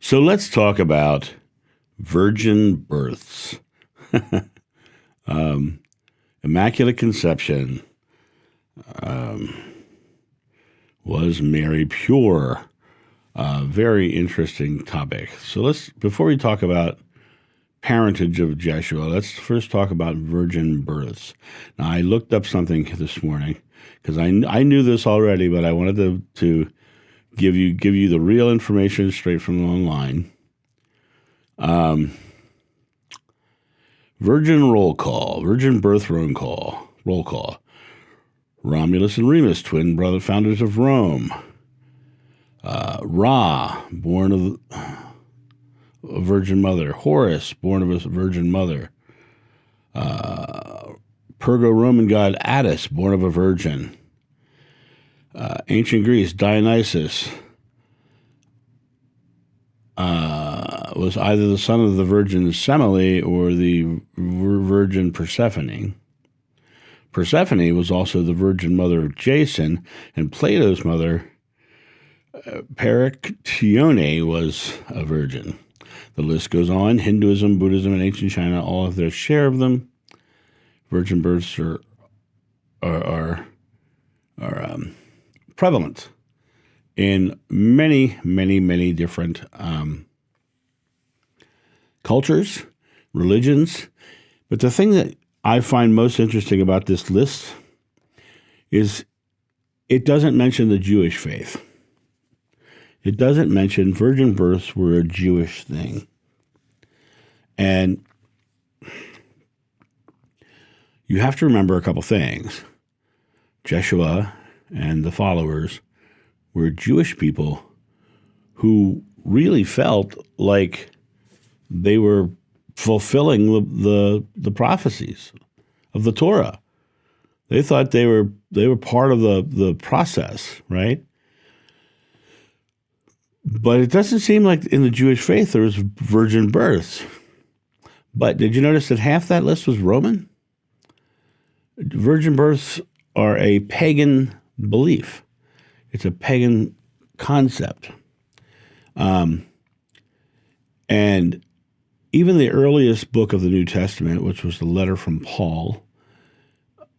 So let's talk about virgin births. Immaculate Conception. Was Mary pure? Very interesting topic. So before we talk about parentage of Jeshua, let's first talk about virgin births. Now, I looked up something this morning because I knew this already, but I wanted to give you the real information straight from online. Virgin birth roll call. Romulus and Remus, twin brother founders of Rome. Ra, born of a virgin mother. Horus, born of a virgin mother. Pergo-Roman god Attis, born of a virgin. Ancient Greece, Dionysus was either the son of the virgin Semele or the virgin Persephone. Persephone was also the virgin mother of Jason, and Plato's mother, Perictione, was a virgin. The list goes on. Hinduism, Buddhism, and ancient China all have their share of them. Virgin births are prevalent in many, many, many different cultures, religions. But the thing that I find most interesting about this list is it doesn't mention the Jewish faith. It doesn't mention virgin births were a Jewish thing. And you have to remember a couple things. Jeshua and the followers were Jewish people who really felt like they were fulfilling the prophecies of the Torah. They thought they were part of the process, right? But it doesn't seem like in the Jewish faith there was virgin births. But did you notice that half that list was Roman? Virgin births are a pagan belief. It's a pagan concept. And even the earliest book of the New Testament, which was the letter from Paul,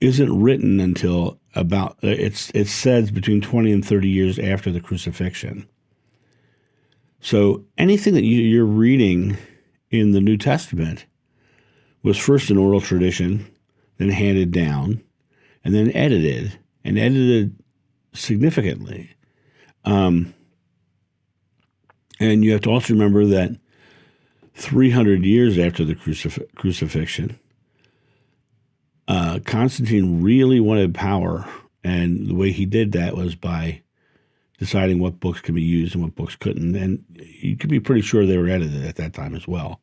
isn't written until it says between 20 and 30 years after the crucifixion. So anything that you're reading in the New Testament was first an oral tradition, then handed down, and then edited significantly. And you have to also remember that 300 years after the crucifixion, Constantine really wanted power, and the way he did that was by deciding what books could be used and what books couldn't. And you could be pretty sure they were edited at that time as well.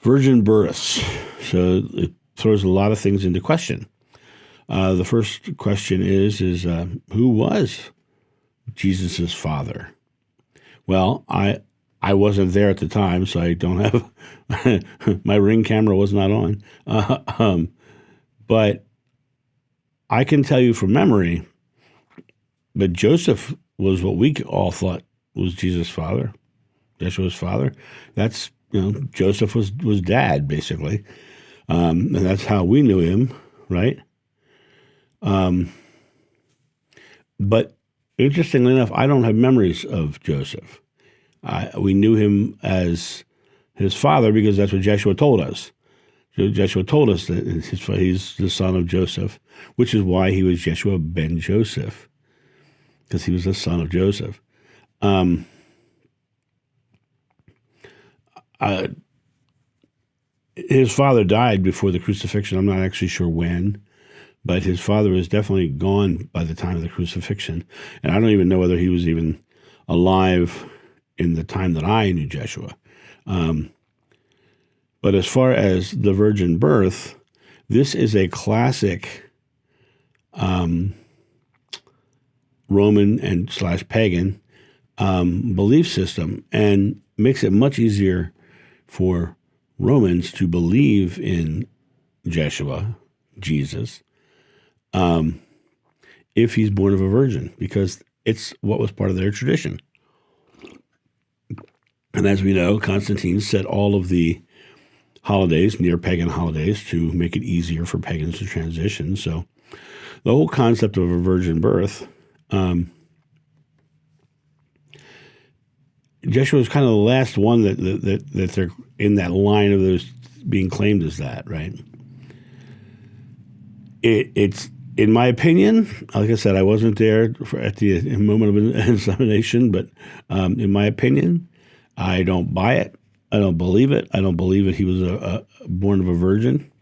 Virgin births. So it throws a lot of things into question. The first question is who was Jesus' father? Well, I wasn't there at the time, so I don't have my Ring camera was not on. But I can tell you from memory that Joseph was what we all thought was Jesus' father, Jeshua's father. That's, Joseph was dad, basically. And that's how we knew him, right? But interestingly enough, I don't have memories of Joseph. We knew him as his father because that's what Jeshua told us. Jeshua told us that he's the son of Joseph, which is why he was Jeshua ben Joseph, because he was the son of Joseph. His father died before the crucifixion. I'm not actually sure when, but his father was definitely gone by the time of the crucifixion. And I don't even know whether he was even alive in the time that I knew Jeshua. But as far as the virgin birth, this is a classic Roman and / pagan belief system, and makes it much easier for Romans to believe in Jeshua, Jesus, if he's born of a virgin, because it's what was part of their tradition. And as we know, Constantine set all of the holidays, near pagan holidays, to make it easier for pagans to transition. So the whole concept of a virgin birth, Jeshua is kind of the last one that they're in that line of those being claimed as that, right? It's, in my opinion, like I said, I wasn't there at the moment of insemination, but in my opinion, I don't buy it. I don't believe it. I don't believe that he was born of a virgin.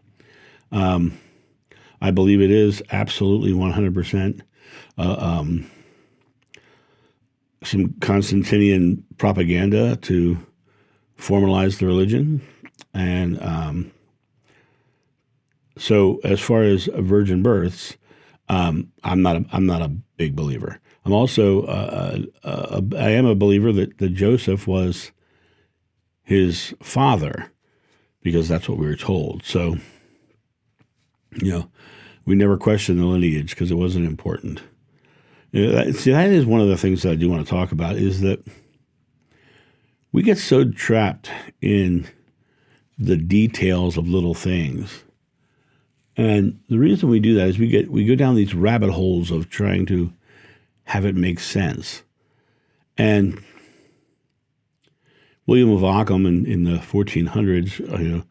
I believe it is absolutely 100% some Constantinian propaganda to formalize the religion. And so as far as virgin births, I'm not a big believer. I'm also I am a believer that Joseph was his father, because that's what we were told. So, we never questioned the lineage because it wasn't important. That is one of the things that I do want to talk about, is that we get so trapped in the details of little things. And the reason we do that is we go down these rabbit holes of trying to have it make sense. And William of Ockham in the 1400s,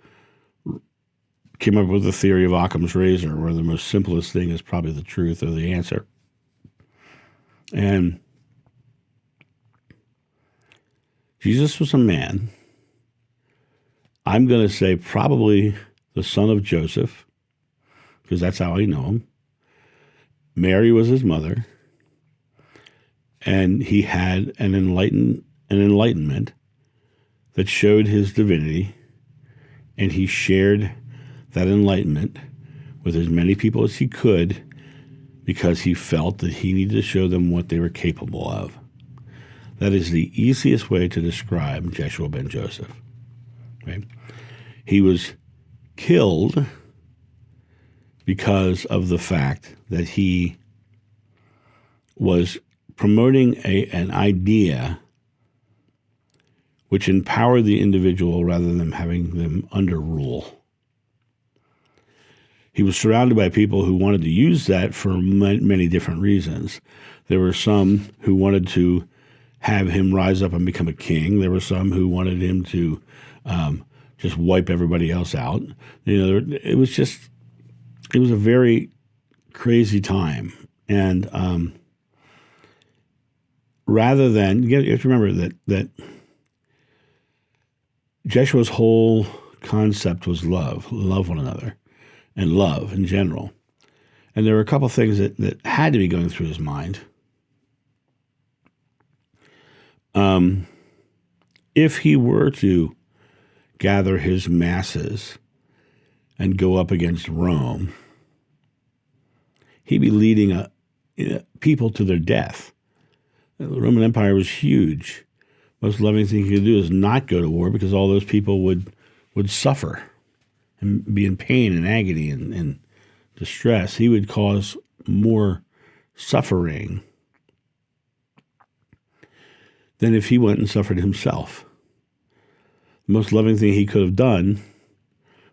came up with the theory of Occam's razor, where the most simplest thing is probably the truth or the answer. And Jesus was a man. I'm going to say probably the son of Joseph, because that's how I know him. Mary was his mother, and he had an enlightenment that showed his divinity, and he shared that enlightenment with as many people as he could, because he felt that he needed to show them what they were capable of. That is the easiest way to describe Jeshua ben Joseph. Right? He was killed because of the fact that he was promoting an idea which empowered the individual rather than having them under rule. He was surrounded by people who wanted to use that for many different reasons. There were some who wanted to have him rise up and become a king. There were some who wanted him to just wipe everybody else out. It was a very crazy time. And rather than, you have to remember that Jeshua's whole concept was love one another, and love in general. And there were a couple of things that had to be going through his mind. If he were to gather his masses and go up against Rome, he'd be leading people to their death. The Roman Empire was huge. Most loving thing he could do is not go to war, because all those people would suffer and be in pain and agony and distress. He would cause more suffering than if he went and suffered himself. The most loving thing he could have done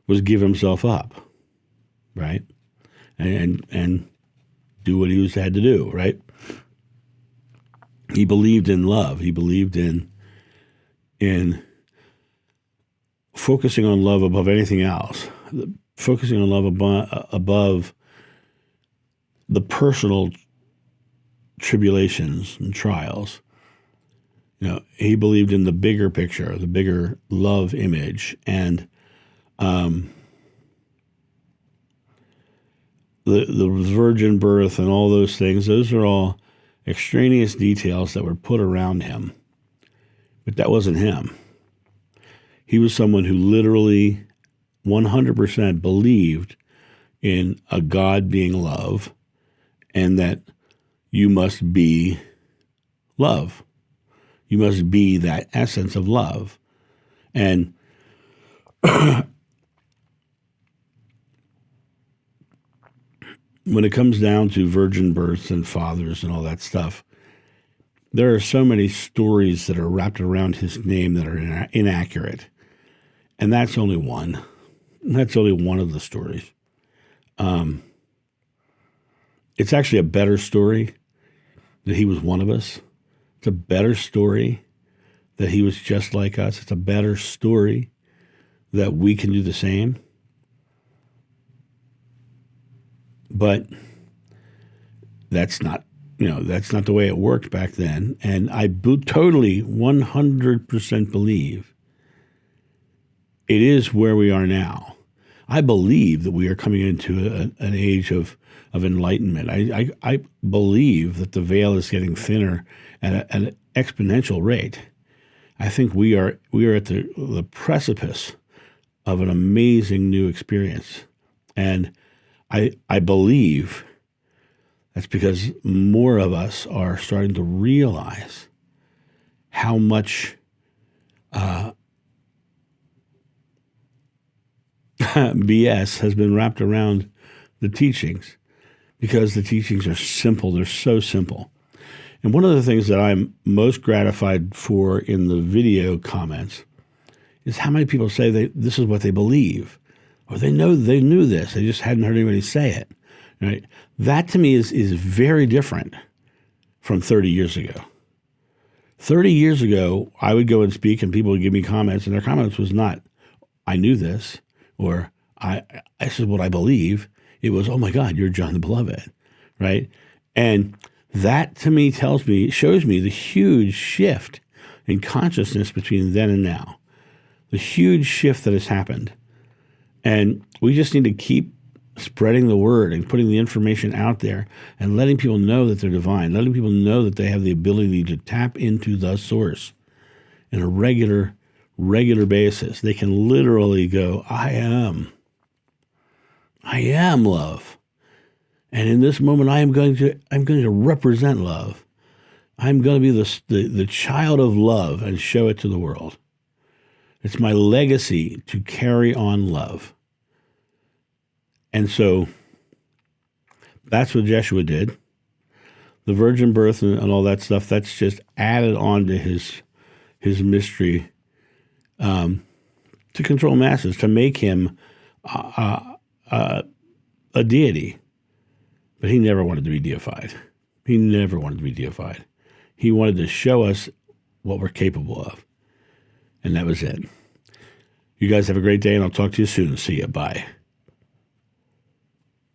was give himself up, right? And do what he had to do, right? He believed in love. He believed in focusing on love above anything else, focusing on love above the personal tribulations and trials. He believed in the bigger picture, the bigger love image, and the virgin birth and all those things. Those are all extraneous details that were put around him, but that wasn't him. He was someone who literally 100% believed in a God being love, and that you must be love. You must be that essence of love. And when it comes down to virgin births and fathers and all that stuff, There are so many stories that are wrapped around his name that are inaccurate. And that's only one. That's only one of the stories. It's actually a better story that he was one of us. It's a better story that he was just like us. It's a better story that we can do the same. But that's not, that's not the way it worked back then. And I totally 100% believe it is where we are now. I believe that we are coming into an age of enlightenment. I believe that the veil is getting thinner at an exponential rate. I think we are at the precipice of an amazing new experience. And I believe that's because more of us are starting to realize how much BS has been wrapped around the teachings, because the teachings are simple. They're so simple. And one of the things that I'm most gratified for in the video comments is how many people say this is what they believe, or they knew this. They just hadn't heard anybody say it. Right? That to me is very different from 30 years ago. 30 years ago, I would go and speak and people would give me comments, and their comments was not, I knew this, or this is what I believe. It was, oh my God, you're John the Beloved, right? And that to me shows me the huge shift in consciousness between then and now, the huge shift that has happened. And we just need to keep spreading the word and putting the information out there and letting people know that they're divine, letting people know that they have the ability to tap into the source in a regular basis. They can literally go, I am love. And in this moment, I'm going to represent love. I'm going to be the child of love and show it to the world. It's my legacy to carry on love. And so that's what Jeshua did. The virgin birth and all that stuff, that's just added on to his mystery to control masses, to make him a deity. But he never wanted to be deified. He never wanted to be deified. He wanted to show us what we're capable of. And that was it. You guys have a great day, and I'll talk to you soon. See you. Bye.